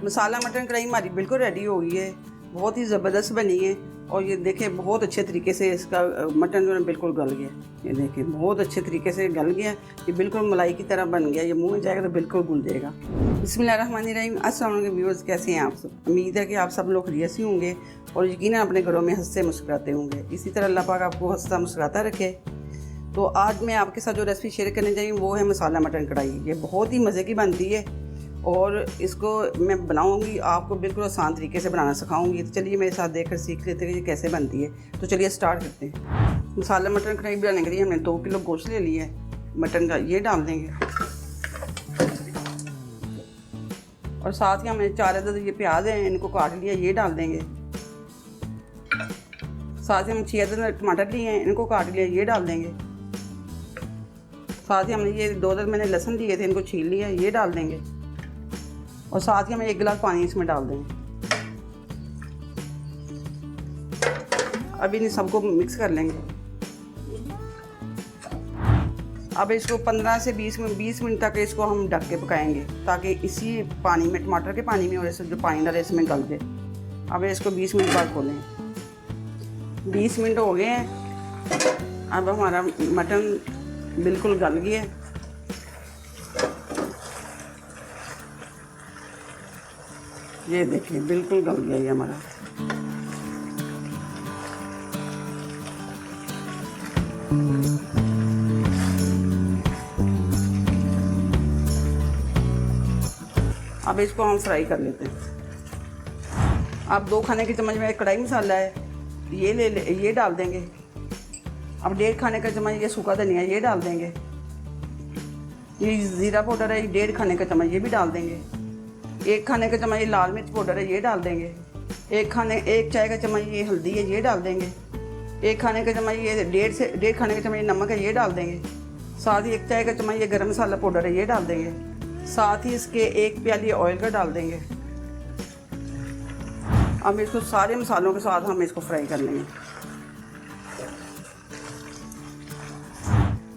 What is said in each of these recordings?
मसाला mutton कढ़ाई हमारी बिल्कुल रेडी हो गई है, बहुत ही ज़बरदस्त बनी है। और ये देखें बहुत अच्छे तरीके से इसका मटन जो है बिल्कुल गल गया। ये देखें बहुत अच्छे तरीके से गल गया, ये बिल्कुल मलाई की तरह बन गया। ये मुंह में जाएगा तो बिल्कुल घुल जाएगा। बिस्मिल्लाहिर्रहमानिर्रहीम। अस्सलाम वालेकुम व्यूअर्स, कैसे हैं आप सब? उम्मीद है कि आप सब लोग खैरियत से होंगे और यकीनन अपने घरों में हंसते मुस्कुराते होंगे। इसी तरह अल्लाह पाक आपको हंसता मुस्कुराता रखे। तो आज मैं आपके साथ जो रेसिपी शेयर करने जा रही हूँ वो है मसाला मटन कढ़ाई। ये बहुत ही मज़े की बनती है और इसको मैं बनाऊंगी, आपको बिल्कुल आसान तरीके से बनाना सिखाऊंगी। तो चलिए मेरे साथ देखकर सीख लेते हैं कि ये कैसे बनती है। तो चलिए स्टार्ट करते हैं। मसाला मटन कढ़ाई बनाने के लिए हमने 2 किलो गोश्त ले लिया है मटन का, ये डाल देंगे। और साथ ही हमने 4 अदद ये प्याज हैं, इनको काट लिया, ये डाल देंगे। साथ ही हम 6 अदद टमाटर लिए हैं, इनको काट लिया, ये डाल देंगे। साथ ही हमने ये 2 अदद मैंने लहसुन लिए थे, इनको छील लिया, ये डाल देंगे। और साथ ही हम 1 गिलास पानी इसमें डाल देंगे। अब इन सबको मिक्स कर लेंगे। अब इसको 15 से 20 मिनट तक इसको हम ढक के पकाएंगे, ताकि इसी पानी में, टमाटर के पानी में, और इसमें जो पानी डाले इसमें गल जाए। अब इसको 20 मिनट बाद खोलें। 20 मिनट हो गए हैं। अब हमारा मटन बिल्कुल गल गया है। ये देखिए बिल्कुल गल गया ये हमारा। अब इसको हम फ्राई कर लेते हैं। अब 2 खाने के चम्मच में कढ़ाई मसाला है, ये डाल देंगे। अब 1.5 खाने का चम्मच ये सूखा धनिया, ये डाल देंगे। ये ज़ीरा पाउडर है, 1.5 खाने का चम्मच, ये भी डाल देंगे। 1 खाने का चम्मच ये लाल मिर्च पाउडर है, ये डाल देंगे। 1 चाय का चम्मच ये हल्दी है, ये डाल देंगे। 1 खाने का चम्मच ये 1.5 खाने का चम्मच ये नमक है, ये डाल देंगे। साथ ही 1 चाय का चम्मच ये गरम मसाला पाउडर है, ये डाल देंगे। साथ ही इसके 1 प्याली ऑयल का डाल देंगे। अब इसको सारे मसालों के साथ हम इसको फ्राई कर लेंगे।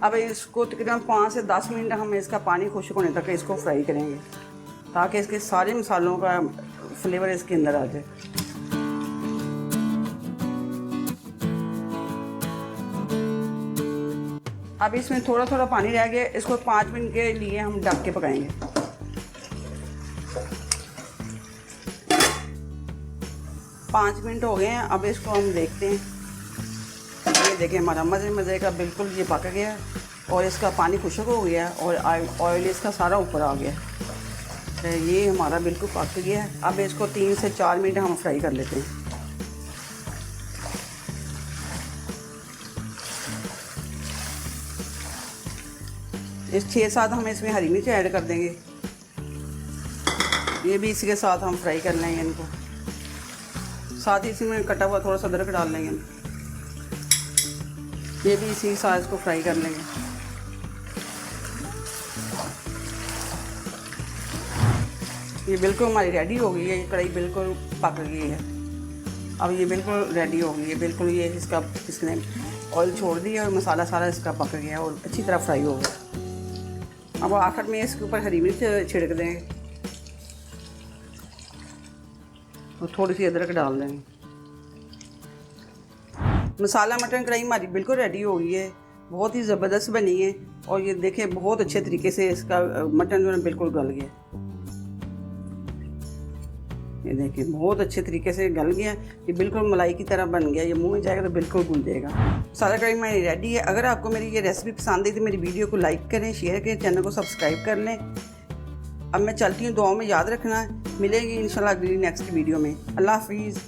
अब इसको तकरीबन 5 से 10 मिनट हम इसका पानी खुश्क होने तक इसको फ्राई करेंगे, ताकि इसके सारे मसालों का फ्लेवर इसके अंदर आ जाए। अब इसमें थोड़ा थोड़ा पानी रह गया, इसको 5 मिनट के लिए हम ढक के पकाएंगे। पाँच मिनट हो गए हैं। अब इसको हम देखते हैं। ये देखिए हमारा मज़े का बिल्कुल ये पक गया है और इसका पानी खुश्क हो गया है और ऑयल इसका सारा ऊपर आ गया है। तो ये हमारा बिल्कुल पक गया है। अब इसको 3 से 4 मिनट हम फ्राई कर लेते हैं। इस 6-7 हम इसमें हरी मिर्च ऐड कर देंगे, ये भी इसी के साथ हम फ्राई कर लेंगे इनको। साथ ही इसमें कटा हुआ थोड़ा सा अदरक डाल लेंगे, ये भी इसी के साथ इसको फ्राई कर लेंगे। ये बिल्कुल हमारी रेडी हो गई है, ये कढ़ाई बिल्कुल पक गई है। अब ये बिल्कुल रेडी हो गई है, बिल्कुल ये इसने ऑयल छोड़ दिया और मसाला सारा इसका पक गया और अच्छी तरह फ्राई हो गया। अब आखिर में इसके ऊपर हरी मिर्च छिड़क देंगे और थोड़ी सी अदरक डाल देंगे। मसाला मटन कढ़ाई हमारी बिल्कुल रेडी हो गई है, बहुत ही ज़बरदस्त बनी है। और ये देखें बहुत अच्छे तरीके से इसका मटन जो है बिल्कुल गल गया। ये देखिए बहुत अच्छे तरीके से गल गया, ये बिल्कुल मलाई की तरह बन गया। ये मुंह में जाएगा तो बिल्कुल घुल जाएगा। मसाला कढ़ाई हमारी रेडी है। अगर आपको मेरी ये रेसिपी पसंद आई तो मेरी वीडियो को लाइक करें, शेयर करें, चैनल को सब्सक्राइब कर लें। अब मैं चलती हूँ, दुआओं में याद रखना। मिलेंगे इंशाल्लाह अगली नेक्स्ट वीडियो में। अल्लाह हाफिज़।